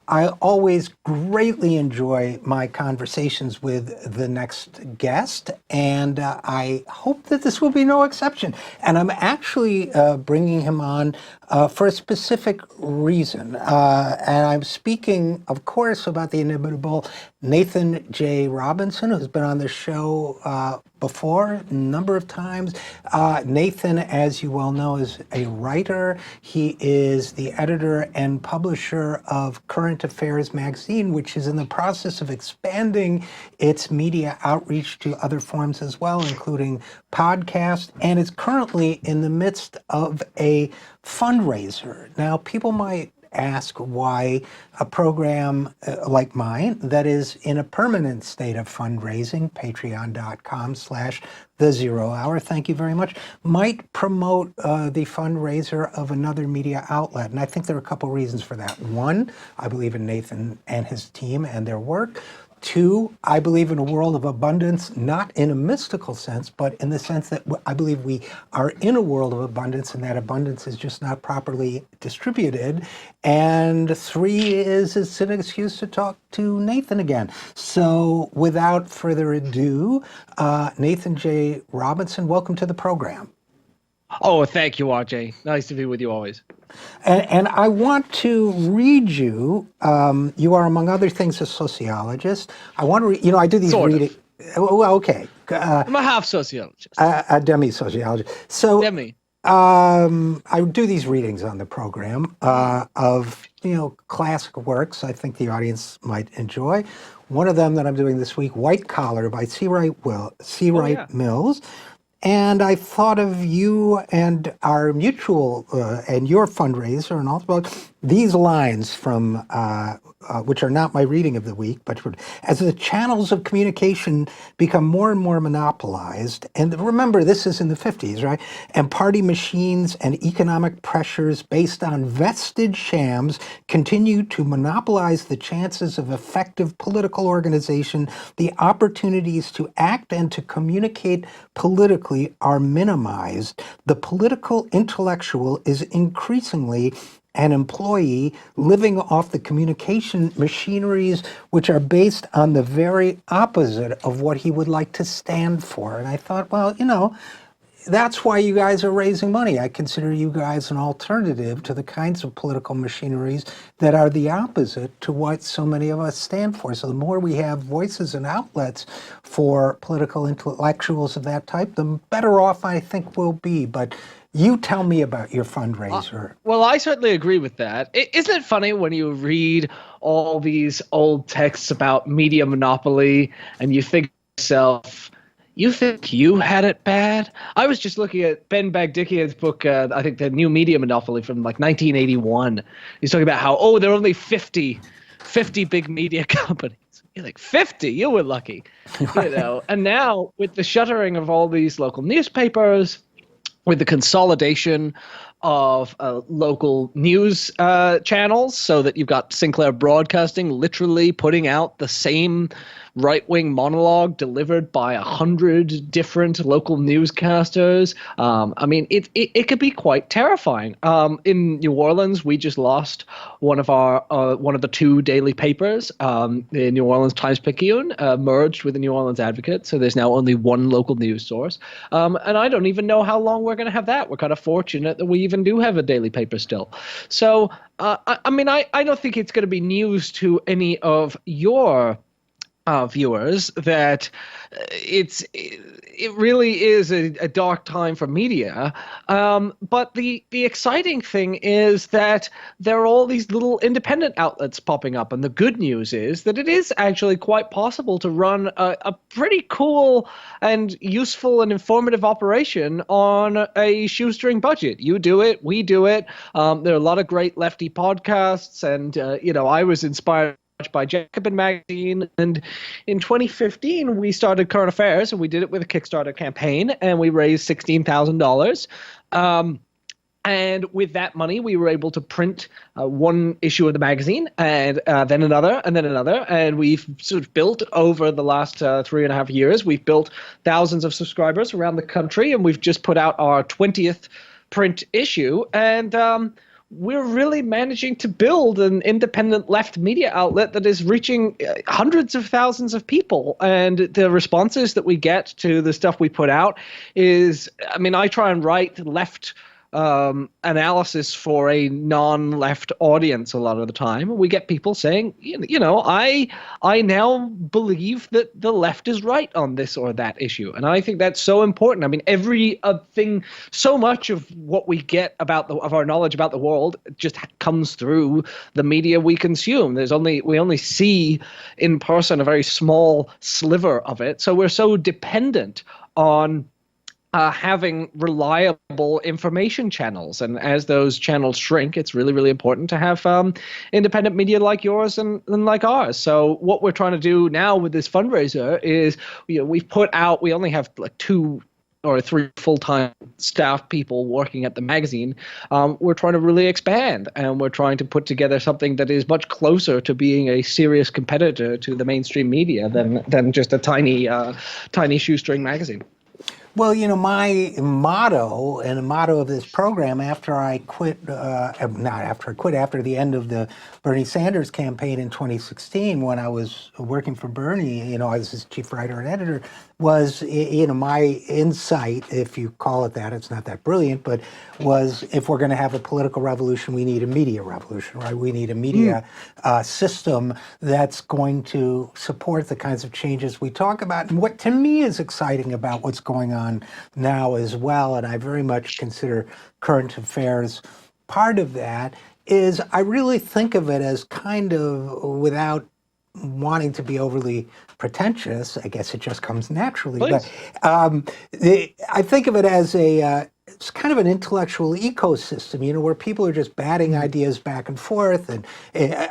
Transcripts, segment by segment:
I always greatly enjoy my conversations with the next guest, and I hope that this will be no exception. And I'm actually bringing him on for a specific reason. And I'm speaking, of course, about the inimitable Nathan J. Robinson, who's been on the show before a number of times. Nathan, as you well know, is a writer. He is the editor and publisher of Current Affairs magazine, which is in the process of expanding its media outreach to other forms as well, including podcast, and is currently in the midst of a fundraiser. Now, people might ask why a program like mine that is in a permanent state of fundraising, patreon.com/the Zero Hour, thank you very much, might promote the fundraiser of another media outlet. And I think there are a couple reasons for that. One, I believe in Nathan and his team and their work. Two, I believe in a world of abundance, not in a mystical sense, but in the sense that I believe we are in a world of abundance, and that abundance is just not properly distributed. And three is it's an excuse to talk to Nathan again. So without further ado, Nathan J. Robinson, welcome to the program. Oh, thank you, RJ. Nice to be with you always. And I want to read you. You are, among other things, a sociologist. I want to, I do these readings. Well, okay. I'm a half sociologist. A demi-sociologist. So, Demi. I do these readings on the program of, classic works I think the audience might enjoy. One of them that I'm doing this week, White Collar by C. Wright Mills. And I thought of you and our mutual and your fundraiser and all about these lines from, which are not my reading of the week, but as the channels of communication become more and more monopolized, and remember, this is in the 50s, right? And party machines and economic pressures based on vested shams continue to monopolize the chances of effective political organization, the opportunities to act and to communicate politically are minimized. The political intellectual is increasingly an employee living off the communication machineries which are based on the very opposite of what he would like to stand for. And I thought, well, that's why you guys are raising money. I consider you guys an alternative to the kinds of political machineries that are the opposite to what so many of us stand for. So the more we have voices and outlets for political intellectuals of that type, the better off I think we'll be. But you tell me about your fundraiser. Well, I certainly agree with that. Isn't it funny when you read all these old texts about media monopoly and you think to yourself, you think you had it bad? I was just looking at Ben Bagdikian's book, I think The New Media Monopoly from like 1981. He's talking about how, there are only 50 big media companies. You're like, 50? You were lucky. And now with the shuttering of all these local newspapers, with the consolidation of local news channels, so that you've got Sinclair Broadcasting literally putting out the same right-wing monologue delivered by 100 different local newscasters. It could be quite terrifying. In New Orleans, we just lost one of the two daily papers. The New Orleans Times-Picayune merged with the New Orleans Advocate, so there's now only one local news source. And I don't even know how long we're going to have that. We're kind of fortunate that we even do have a daily paper still. So, I don't think it's going to be news to any of your viewers that it really is a dark time for media. But the exciting thing is that there are all these little independent outlets popping up. And the good news is that it is actually quite possible to run a pretty cool and useful and informative operation on a shoestring budget. You do it, we do it. There are a lot of great lefty podcasts. And, I was inspired by Jacobin magazine, and in 2015 we started Current Affairs, and we did it with a Kickstarter campaign, and we raised $16,000. And with that money, we were able to print one issue of the magazine, and then another, and then another. And we've sort of built over the last 3.5 years. We've built thousands of subscribers around the country, and we've just put out our 20th print issue. And we're really managing to build an independent left media outlet that is reaching hundreds of thousands of people. And the responses that we get to the stuff we put out is, I mean, I try and write left analysis for a non-left audience a lot of the time. We get people saying, I now believe that the left is right on this or that issue, and I think that's so important. I mean, every thing, so much of what we get of our knowledge about the world just comes through the media we consume. We only see in person a very small sliver of it, so we're so dependent on having reliable information channels. And as those channels shrink, it's really, really important to have independent media like yours and like ours. So what we're trying to do now with this fundraiser is, we only have like 2 or 3 full-time staff people working at the magazine. We're trying to really expand, and we're trying to put together something that is much closer to being a serious competitor to the mainstream media than just a tiny shoestring magazine. Well, my motto and the motto of this program after the end of the Bernie Sanders campaign in 2016, when I was working for Bernie, I was his chief writer and editor, was, my insight, if you call it that, it's not that brilliant, but was, if we're going to have a political revolution, we need a media revolution, right? We need a media system that's going to support the kinds of changes we talk about. And what to me is exciting about what's going on now as well, and I very much consider current affairs part of that, is I really think of it as kind of, without wanting to be overly pretentious, I guess it just comes naturally. Please. But I think of it as it's kind of an intellectual ecosystem, where people are just batting ideas back and forth. And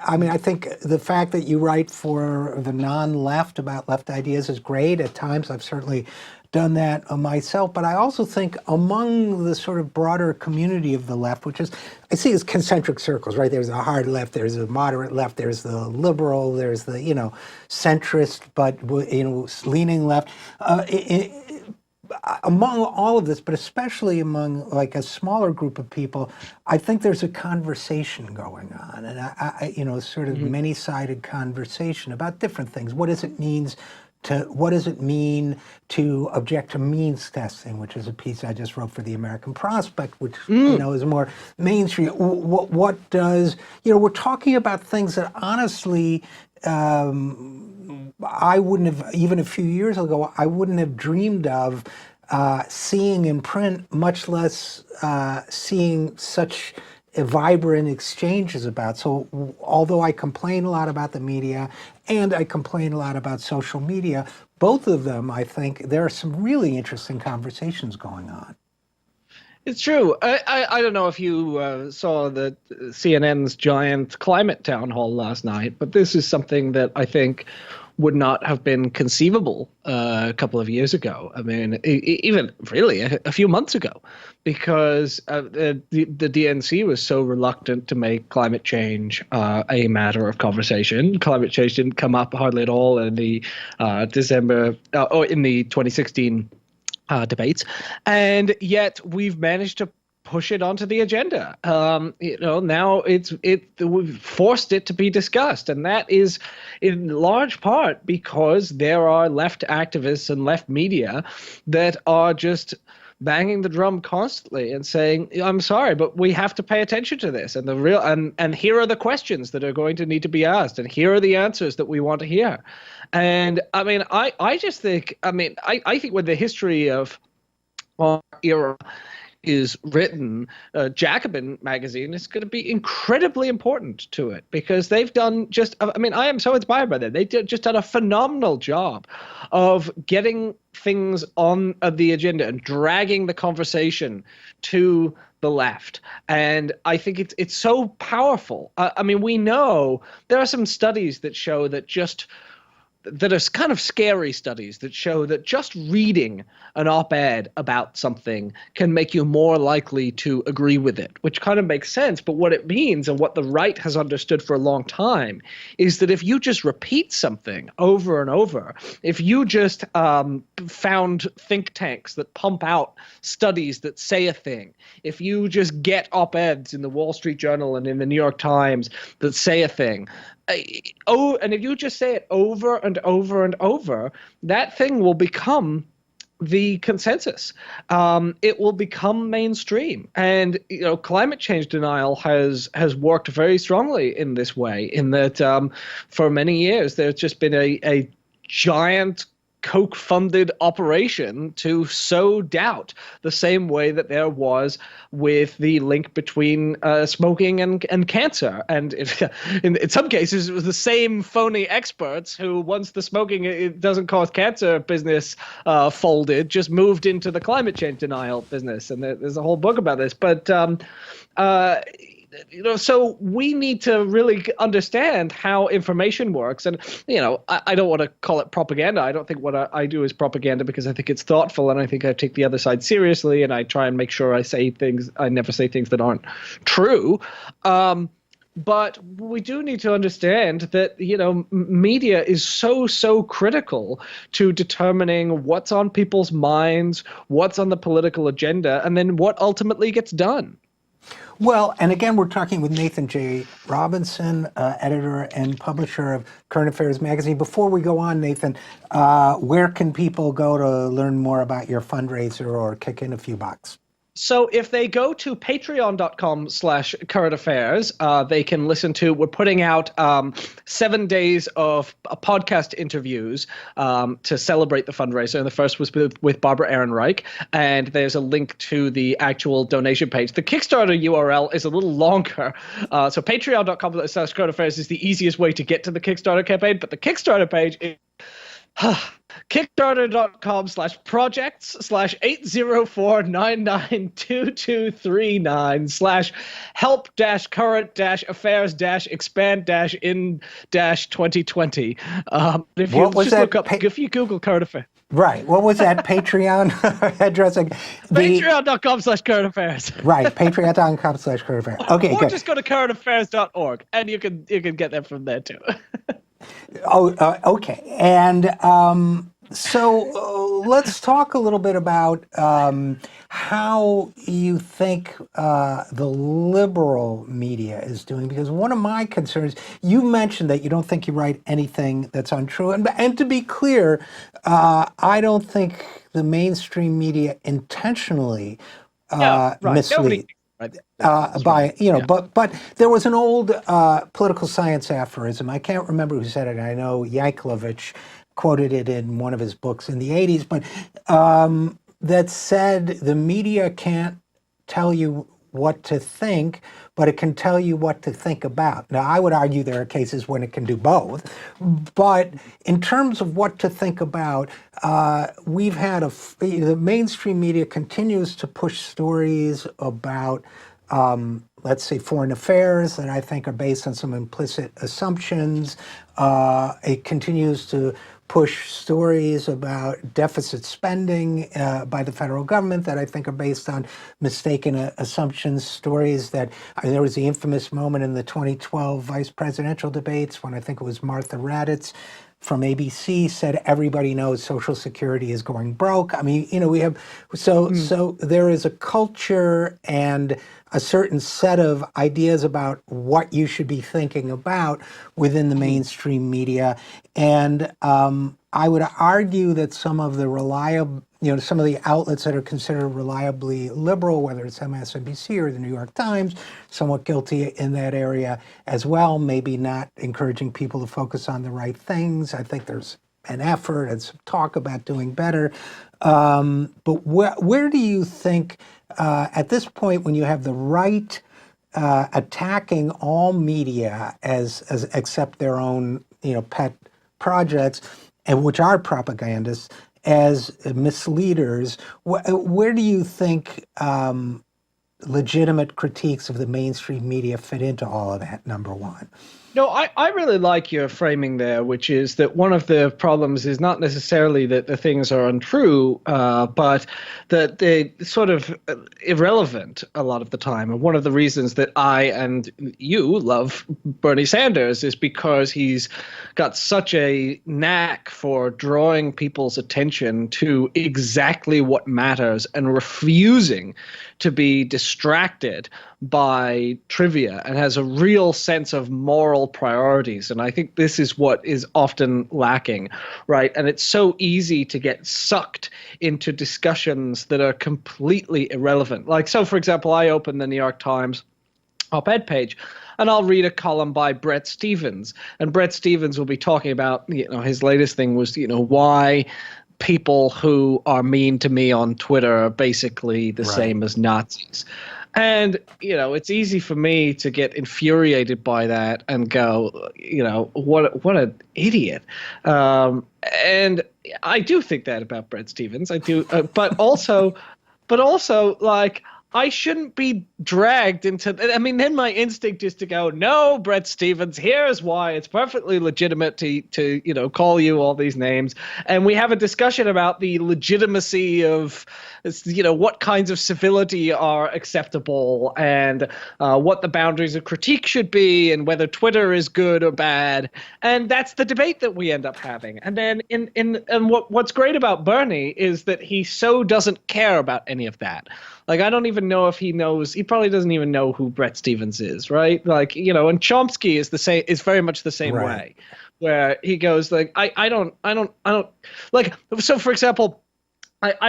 I mean, I think the fact that you write for the non-left about left ideas is great. At times, I've certainly done that myself, but I also think among the sort of broader community of the left, which is, I see as concentric circles, right? There's a hard left, there's a moderate left, there's the liberal, there's the, centrist, but, leaning left. Among all of this, but especially among like a smaller group of people, I think there's a conversation going on, and sort of many-sided conversation about different things. What does it mean to object to means testing, which is a piece I just wrote for the American Prospect, which is more mainstream. What does we're talking about things that honestly I wouldn't have, even a few years ago, I wouldn't have dreamed of seeing in print, much less seeing such vibrant exchanges about. So although I complain a lot about the media and I complain a lot about social media, both of them, I think, there are some really interesting conversations going on. It's true. I don't know if you saw the CNN's giant climate town hall last night, but this is something that I think would not have been conceivable a couple of years ago. I mean, even really a few months ago, because the DNC was so reluctant to make climate change a matter of conversation. Climate change didn't come up hardly at all in the in the 2016 debates, and yet we've managed to push it onto the agenda. Now we've forced it to be discussed, and that is in large part because there are left activists and left media that are just banging the drum constantly and saying, I'm sorry, but we have to pay attention to this, and and here are the questions that are going to need to be asked, and here are the answers that we want to hear. And I mean, I just think, I think when the history of our era is written, Jacobin magazine is going to be incredibly important to it, because they've done I am so inspired by them. They just done a phenomenal job of getting things on the agenda and dragging the conversation to the left. And I think it's so powerful. We know there are some studies that show that just that are kind of scary studies that show that just reading an op-ed about something can make you more likely to agree with it, which kind of makes sense. But what it means, and what the right has understood for a long time, is that if you just repeat something over and over, if you just found think tanks that pump out studies that say a thing, if you just get op-eds in the Wall Street Journal and in the New York Times that say a thing, and if you just say it over and over and over, that thing will become the consensus. It will become mainstream, and climate change denial has worked very strongly in this way. In that, for many years, there's just been a giant Koch-funded operation to sow doubt, the same way that there was with the link between smoking and cancer. And in some cases, it was the same phony experts who, once the smoking it doesn't cause cancer business folded, just moved into the climate change denial business. And there's a whole book about this. But so we need to really understand how information works. And, I don't want to call it propaganda. I don't think what I do is propaganda, because I think it's thoughtful, and I think I take the other side seriously, and I try and make sure I never say things that aren't true. But we do need to understand that, media is so critical to determining what's on people's minds, what's on the political agenda, and then what ultimately gets done. Well, and again, we're talking with Nathan J. Robinson, editor and publisher of Current Affairs Magazine. Before we go on, Nathan, where can people go to learn more about your fundraiser or kick in a few bucks? So if they go to patreon.com/currentaffairs, they can listen to, we're putting out 7 days of podcast interviews to celebrate the fundraiser. And the first was with Barbara Ehrenreich. And there's a link to the actual donation page. The Kickstarter URL is a little longer. So patreon.com/currentaffairs is the easiest way to get to the Kickstarter campaign. But the Kickstarter page is kickstarter.com/804-99223/help-current-affairs-expand-in-2020. If you Google current affairs. Right. What was that Patreon address? Patreon.com/current-affairs. Right. Patreon.com/current-affairs. Okay, or good. just go to currentaffairs.org, and you can get them from there too. Okay. And so let's talk a little bit about how you think the liberal media is doing, because one of my concerns, you mentioned that you don't think you write anything that's untrue. And to be clear, I don't think the mainstream media intentionally mislead. But there was an old political science aphorism. I can't remember who said it. I know Yankelovich quoted it in one of his books in the 80s, but that said, the media can't tell you what to think, but it can tell you what to think about. Now, I would argue there are cases when it can do both, but in terms of what to think about, we've had the mainstream media continues to push stories about let's say foreign affairs that I think are based on some implicit assumptions. It continues to push stories about deficit spending by the federal government that I think are based on mistaken assumptions, stories that, there was the infamous moment in the 2012 vice presidential debates when I think it was Martha Raddatz from ABC said everybody knows Social Security is going broke. We have, so there is a culture and a certain set of ideas about what you should be thinking about within the mainstream media. And I would argue that some of the some of the outlets that are considered reliably liberal, whether it's MSNBC or the New York Times, somewhat guilty in that area as well, maybe not encouraging people to focus on the right things. I think there's an effort and some talk about doing better. But where do you think, at this point, when you have the right attacking all media as except their own pet projects, and which are propagandists, as misleaders, where do you think legitimate critiques of the mainstream media fit into all of that, number one? No, I really like your framing there, which is that one of the problems is not necessarily that the things are untrue, but that they sort of irrelevant a lot of the time. And one of the reasons that I and you love Bernie Sanders is because he's got such a knack for drawing people's attention to exactly what matters and refusing to be distracted by trivia, and has a real sense of moral priorities. And I think this is what is often lacking, right? And it's so easy to get sucked into discussions that are completely irrelevant. Like, so for example, I open the New York Times op-ed page and I'll read a column by Bret Stephens, and Bret Stephens will be talking about, his latest thing was, why people who are mean to me on Twitter are basically the same as Nazis. And, it's easy for me to get infuriated by that and go, what an idiot. And I do think that about Bret Stephens. I do. But also, like, I shouldn't be dragged into. I mean, then my instinct is to go, no, Bret Stephens, here's why it's perfectly legitimate to call you all these names, and we have a discussion about the legitimacy of, what kinds of civility are acceptable, and what the boundaries of critique should be, and whether Twitter is good or bad, and that's the debate that we end up having. And then what's great about Bernie is that he so doesn't care about any of that. Like, I don't even know if he knows. He probably doesn't even know who Bret Stephens is, right? Like, and Chomsky is very much the same way, where he goes like, I don't like. So, for example,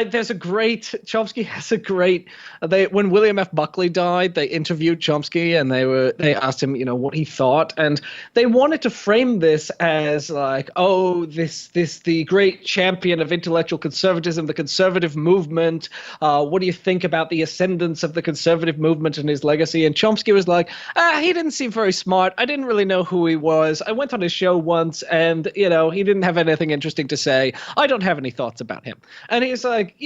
there's a great, Chomsky has a great, when William F. Buckley died, they interviewed Chomsky and they asked him, what he thought, and they wanted to frame this as like, oh, the great champion of intellectual conservatism, the conservative movement. What do you think about the ascendance of the conservative movement and his legacy? And Chomsky was like, he didn't seem very smart. I didn't really know who he was. I went on his show once and, he didn't have anything interesting to say. I don't have any thoughts about him. And he's like,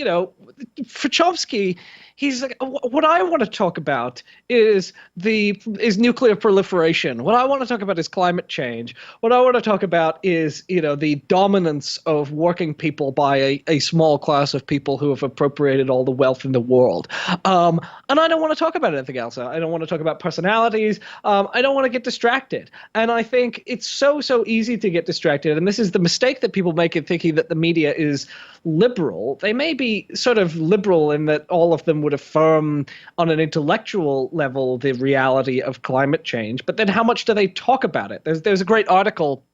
for Chomsky, he's like, what I want to talk about is nuclear proliferation. What I want to talk about is climate change. What I want to talk about is, the dominance of working people by a small class of people who have appropriated all the wealth in the world. And I don't want to talk about anything else. I don't want to talk about personalities. I don't want to get distracted. And I think it's so easy to get distracted. And this is the mistake that people make in thinking that the media is liberal. They may be sort of liberal in that all of them would affirm on an intellectual level the reality of climate change, but then how much do they talk about it? There's a great article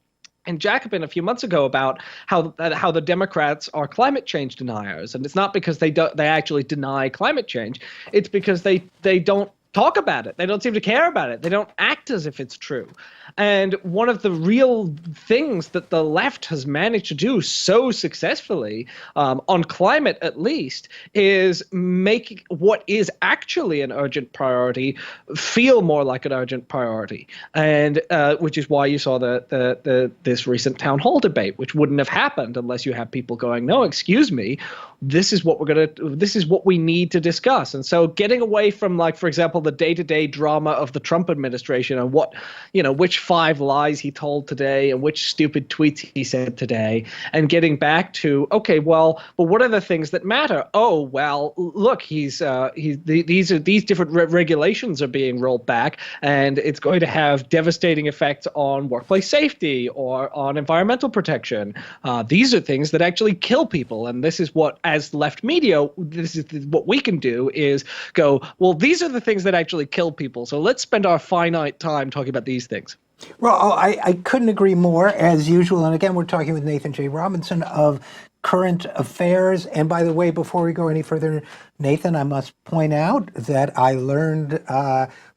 in Jacobin a few months ago about how the Democrats are climate change deniers, and it's not because they actually deny climate change. It's because they don't talk about it. They don't seem to care about it. They don't act as if it's true. And one of the real things that the left has managed to do so successfully, on climate at least, is make what is actually an urgent priority feel more like an urgent priority. And which is why you saw this recent town hall debate, which wouldn't have happened unless you had people going, no, excuse me, this is what we need to discuss. And so getting away from, like, for example, the day-to-day drama of the Trump administration and which 5 lies he told today and which stupid tweets he said today, and getting back to, okay, well, what are the things that matter? Oh, well, look, these different regulations are being rolled back, and it's going to have devastating effects on workplace safety or on environmental protection. These are things that actually kill people, and this is what, as left media, this is what we can do, is go, well, these are the things that actually kill people, so let's spend our finite time talking about these things. Well, I couldn't agree more, as usual. And again, we're talking with Nathan J. Robinson of Current Affairs. And by the way, before we go any further, Nathan, I must point out that I learned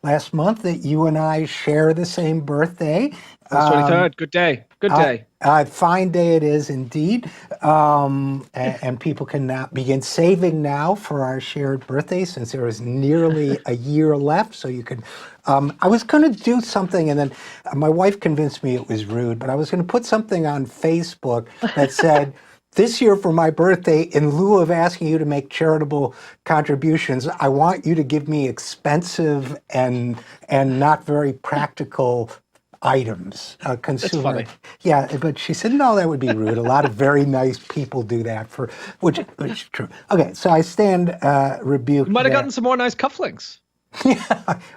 last month that you and I share the same birthday. August 23rd. Good day. Good day. Fine day it is indeed. And people can now begin saving now for our shared birthday, since there is nearly a year left. So you could, I was going to do something, and then my wife convinced me it was rude, but I was going to put something on Facebook that said, this year for my birthday, in lieu of asking you to make charitable contributions, I want you to give me expensive and not very practical items, consumer. funny. Yeah, but she said, no, that would be rude. A lot of very nice people do that which is true. Okay, so I stand rebuked. You might have there. gotten some more nice cufflinks.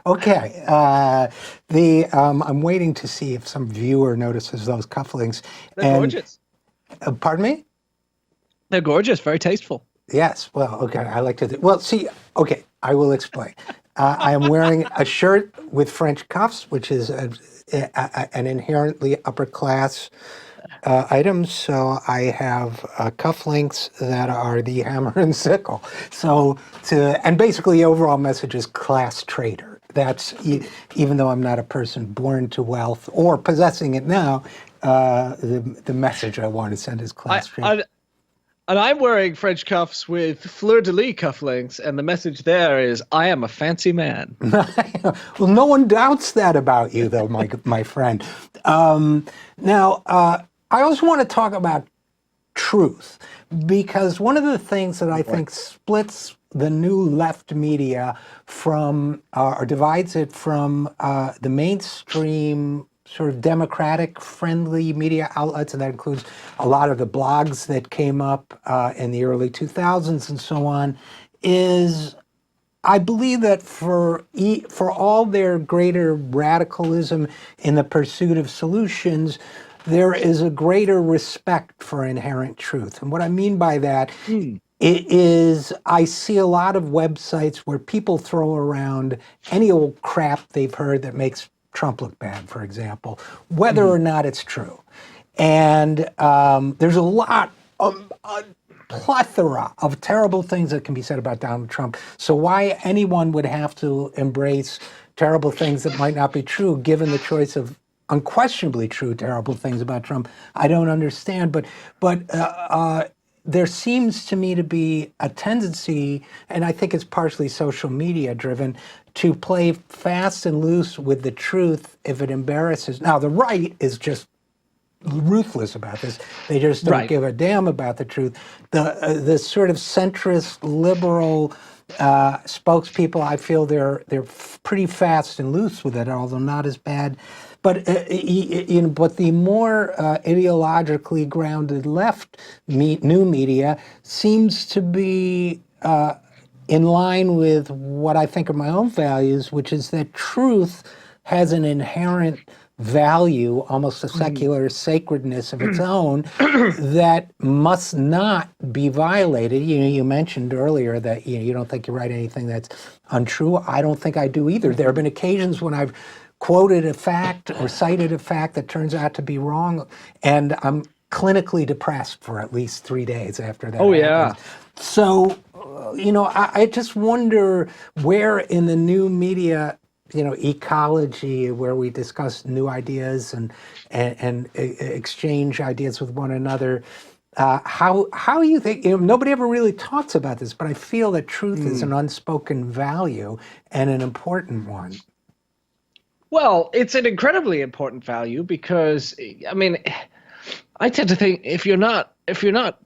Okay. I'm waiting to see if some viewer notices those cufflinks. They're gorgeous. Pardon me? They're gorgeous, very tasteful. Yes. Well, okay. I like to. Well, see. Okay, I will explain. I am wearing a shirt with French cuffs, which is an inherently upper class item. So I have cufflinks that are the hammer and sickle. So and basically the overall message is class trader. That's even though I'm not a person born to wealth or possessing it now, the message I want to send is class trader. And I'm wearing French cuffs with fleur-de-lis cufflinks, and the message there is, I am a fancy man. Well, no one doubts that about you, though, my friend. Now, I also want to talk about truth, because one of the things that I think splits the new left media from, or divides it from the mainstream sort of democratic friendly media outlets, and that includes a lot of the blogs that came up in the early 2000s and so on, is I believe that for all their greater radicalism in the pursuit of solutions, there is a greater respect for inherent truth. And what I mean by that is I see a lot of websites where people throw around any old crap they've heard that makes Trump look bad, for example, whether or not it's true. And there's a plethora of terrible things that can be said about Donald Trump. So why anyone would have to embrace terrible things that might not be true, given the choice of unquestionably true terrible things about Trump, I don't understand. But there seems to me to be a tendency, and I think it's partially social media driven, to play fast and loose with the truth if it embarrasses. Now, the right is just ruthless about this. They just don't give a damn about the truth. The sort of centrist liberal spokespeople, I feel they're pretty fast and loose with it, although not as bad. But but the more ideologically grounded left new media seems to be in line with what I think are my own values, which is that truth has an inherent value, almost a secular sacredness of its own, that must not be violated. You mentioned earlier that you don't think you write anything that's untrue. I don't think I do either. There have been occasions when I've quoted a fact or cited a fact that turns out to be wrong, and I'm clinically depressed for at least 3 days after that. Oh, yeah. happens. So, I just wonder where in the new media, ecology, where we discuss new ideas and exchange ideas with one another, how you think, nobody ever really talks about this, but I feel that truth is an unspoken value and an important one. Well, it's an incredibly important value because, I mean, I tend to think if you're not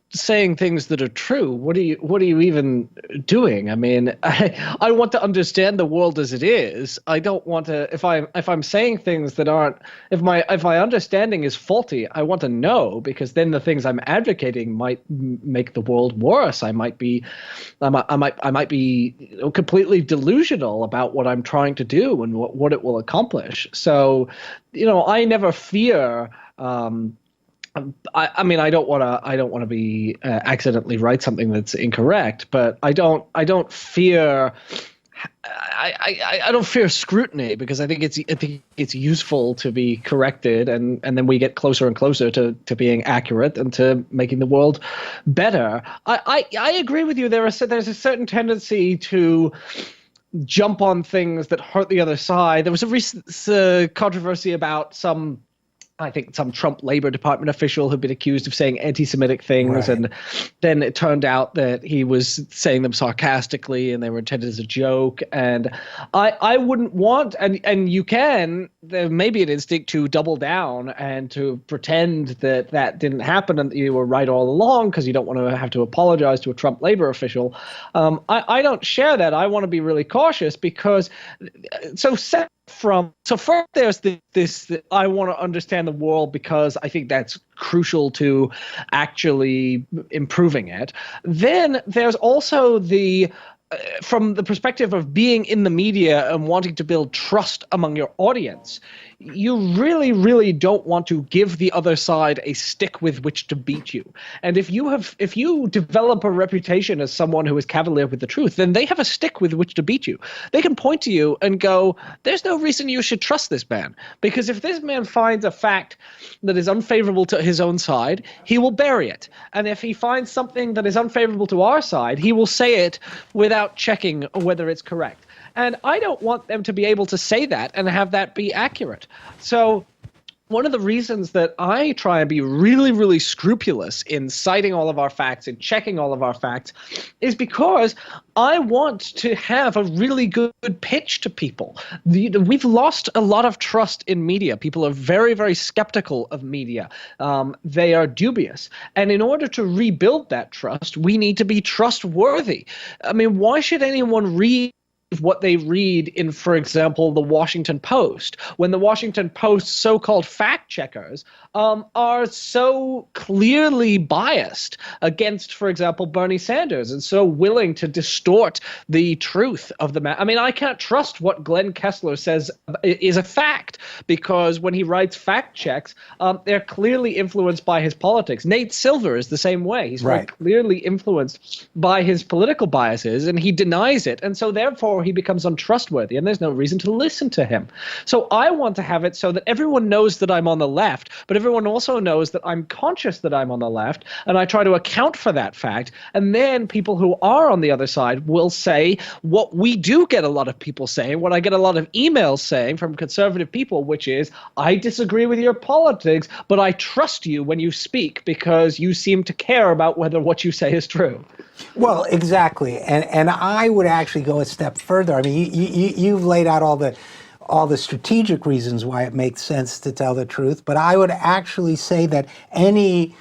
saying things that are true, what are you even doing? I mean, I want to understand the world as it is. I don't want to, if I'm saying things that aren't, if my understanding is faulty, I want to know, because then the things I'm advocating might make the world worse. I might be completely delusional about what I'm trying to do and what it will accomplish. So, I never fear. I mean, I don't want to be accidentally write something that's incorrect, but I don't fear. I don't fear scrutiny, because I think it's useful to be corrected, and then we get closer and closer to being accurate and to making the world better. I agree with you. There's a certain tendency to jump on things that hurt the other side. There was a recent controversy about some Trump Labor Department official who'd been accused of saying anti-Semitic things, and then it turned out that he was saying them sarcastically and they were intended as a joke. And I wouldn't want, and you can, there may be an instinct to double down and to pretend that didn't happen and that you were right all along because you don't want to have to apologize to a Trump labor official. I don't share that. I want to be really cautious because, so So first there's this I want to understand the world because I think that's crucial to actually improving it. Then there's also the from the perspective of being in the media and wanting to build trust among your audience, you really, really don't want to give the other side a stick with which to beat you. And if you develop a reputation as someone who is cavalier with the truth, then they have a stick with which to beat you. They can point to you and go, there's no reason you should trust this man. Because if this man finds a fact that is unfavorable to his own side, he will bury it. And if he finds something that is unfavorable to our side, he will say it without checking whether it's correct. And I don't want them to be able to say that and have that be accurate. So one of the reasons that I try and be really, really scrupulous in citing all of our facts and checking all of our facts is because I want to have a really good pitch to people. We've lost a lot of trust in media. People are very, very skeptical of media. They are dubious. And in order to rebuild that trust, we need to be trustworthy. I mean, why should anyone read what they read in, for example, the Washington Post, when the Washington Post's so-called fact checkers are so clearly biased against, for example, Bernie Sanders, and so willing to distort the truth of the matter. I mean, I can't trust what Glenn Kessler says is a fact, because when he writes fact checks, they're clearly influenced by his politics. Nate Silver is the same way. He's very clearly influenced by his political biases, and he denies it. And so therefore he becomes untrustworthy, and there's no reason to listen to him. So I want to have it so that everyone knows that I'm on the left, but everyone also knows that I'm conscious that I'm on the left, and I try to account for that fact. And then people who are on the other side will say what we do get a lot of people saying, what I get a lot of emails saying from conservative people, which is, I disagree with your politics, but I trust you when you speak because you seem to care about whether what you say is true. Well, exactly, and I would actually go a step further. I mean, you've laid out all the strategic reasons why it makes sense to tell the truth, but I would actually say that any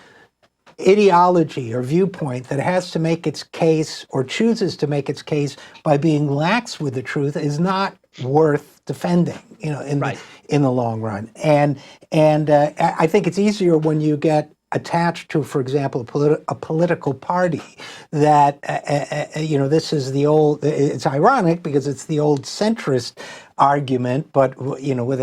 ideology or viewpoint that has to make its case or chooses to make its case by being lax with the truth is not worth defending, in the long run. And I think it's easier when you get attached to, for example, a political party that, this is the old, it's ironic because it's the old centrist argument, but, with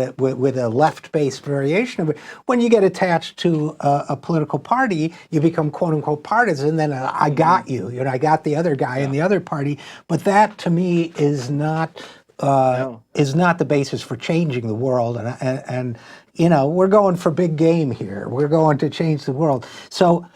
a left-based variation of it. When you get attached to a political party, you become quote unquote partisan, then I got you, I got the other guy in the other party. But that to me is not the basis for changing the world. And we're going for big game here. We're going to change the world. So,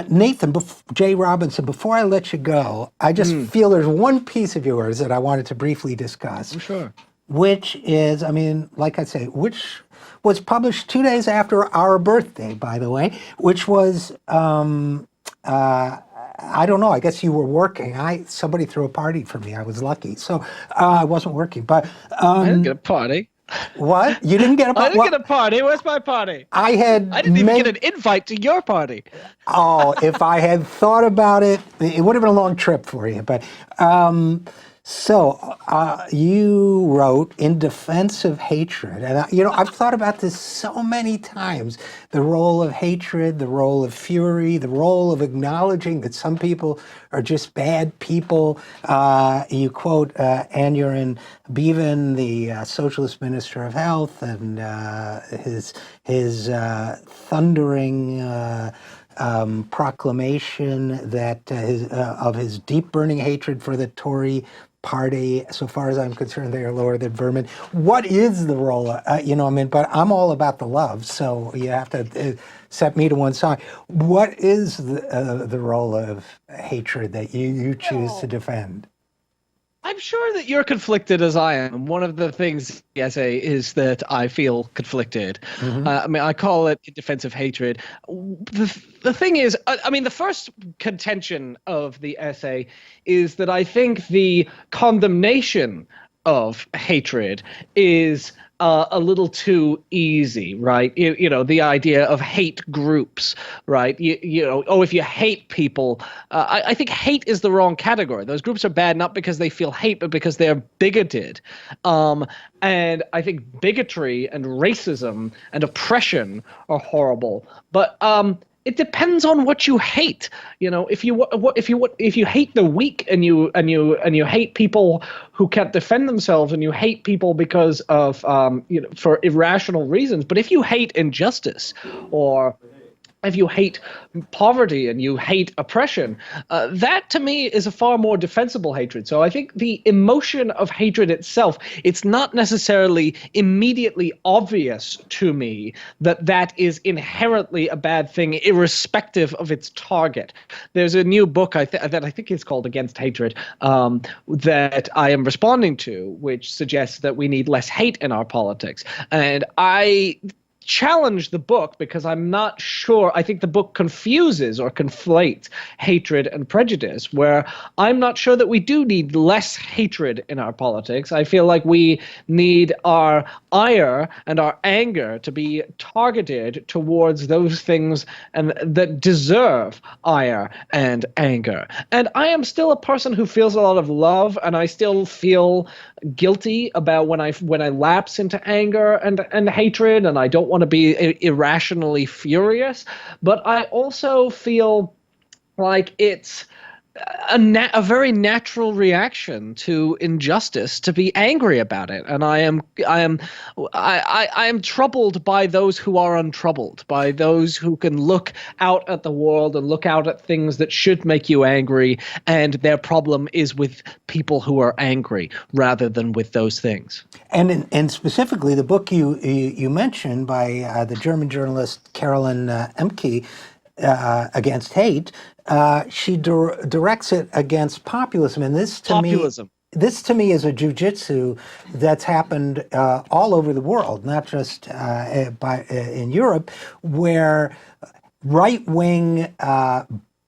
Nathan, Jay Robinson, before I let you go, I just feel there's one piece of yours that I wanted to briefly discuss. Sure. Which is, I mean, like I say, which was published 2 days after our birthday, by the way, which was, I don't know, I guess you were working. Somebody threw a party for me. I was lucky. So I wasn't working, but... I didn't get a party. What? You didn't get a party? I didn't get a party. Where's my party? I didn't even get an invite to your party. Oh, if I had thought about it, it would have been a long trip for you. But so you wrote In Defense of Hatred. And, I've thought about this so many times. The role of hatred, the role of fury, the role of acknowledging that some people are just bad people. You quote Aneurin Bevan, the Socialist Minister of Health, and his thundering proclamation that of his deep burning hatred for the Tory party. So far as I'm concerned, they are lower than vermin. What is the role? But I'm all about the love, so you have to set me to one side. What is the role of hatred that you choose to defend? I'm sure that you're conflicted as I am. One of the things in the essay is that I feel conflicted. I call it In Defense of Hatred. The thing is, the first contention of the essay is that I think the condemnation of hatred is a little too easy, right? The idea of hate groups, right? If you hate people, I think hate is the wrong category. Those groups are bad not because they feel hate, but because they're bigoted. And I think bigotry and racism and oppression are horrible. But it depends on what you hate. If you hate the weak and you hate people who can't defend themselves, and you hate people because of for irrational reasons. But if you hate injustice, or if you hate poverty and you hate oppression, that to me is a far more defensible hatred. So I think the emotion of hatred itself, it's not necessarily immediately obvious to me that that is inherently a bad thing, irrespective of its target. There's a new book that I think is called Against Hatred that I am responding to, which suggests that we need less hate in our politics. And I challenge the book because I'm not sure. I think the book confuses or conflates hatred and prejudice, where I'm not sure that we do need less hatred in our politics. I feel like we need our ire and our anger to be targeted towards those things and that deserve ire and anger. And I am still a person who feels a lot of love, and I still feel guilty about when I lapse into anger and hatred, and I don't want to be irrationally furious. But I also feel like it's a very natural reaction to injustice to be angry about it, and I am troubled by those who are untroubled, by those who can look out at the world and look out at things that should make you angry, and their problem is with people who are angry rather than with those things. And specifically, the book you mentioned by the German journalist Carolyn Emke, Against Hate, she directs it against populism, and this to me is a jujitsu that's happened all over the world, not just in Europe, where right-wing,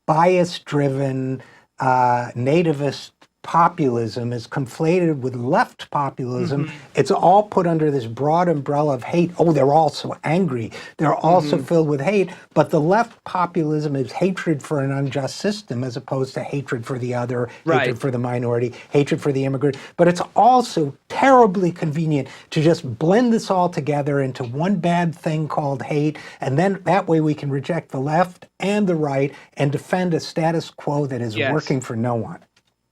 bias-driven, nativist populism is conflated with left populism. Mm-hmm. It's all put under this broad umbrella of hate. Oh, they're all so angry. They're also filled with hate. But the left populism is hatred for an unjust system as opposed to hatred for the other, hatred for the minority, hatred for the immigrant. But it's also terribly convenient to just blend this all together into one bad thing called hate. And then that way we can reject the left and the right and defend a status quo that is working for no one.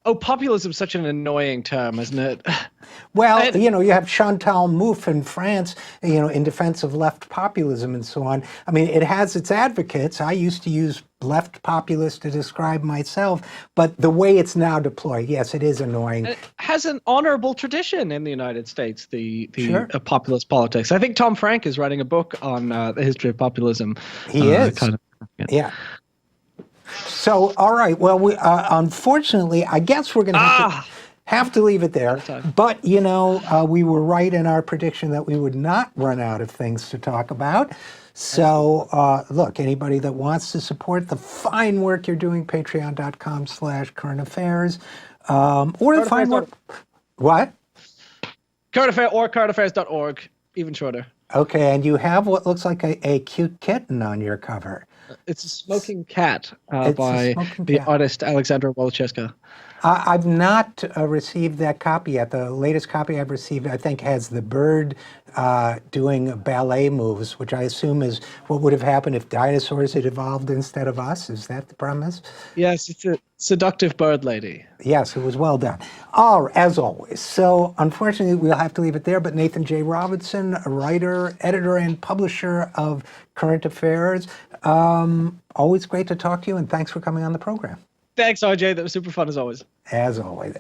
Oh, populism is such an annoying term, isn't it? Well, you have Chantal Mouffe in France, in defense of left populism and so on. I mean, it has its advocates. I used to use left populist to describe myself, but the way it's now deployed, yes, it is annoying. It has an honorable tradition in the United States, the populist politics. I think Tom Frank is writing a book on the history of populism. He is. Yeah. So, all right. Well, we unfortunately, I guess we're going to have to leave it there. But, we were right in our prediction that we would not run out of things to talk about. So, look, anybody that wants to support the fine work you're doing, patreon.com/current affairs, or the fine work. What? Current Affairs or currentaffairs.org, even shorter. Okay, and you have what looks like a cute kitten on your cover. It's a smoking cat by the artist Alexandra Woloszewska. I've not received that copy yet. The latest copy I've received, I think, has the bird doing ballet moves, which I assume is what would have happened if dinosaurs had evolved instead of us. Is that the premise? Yes, it's a seductive bird lady. Yes, it was well done. As always. So, unfortunately, we'll have to leave it there. But Nathan J. Robinson, a writer, editor, and publisher of Current Affairs, always great to talk to you, and thanks for coming on the program. Thanks, RJ. That was super fun as always. As always.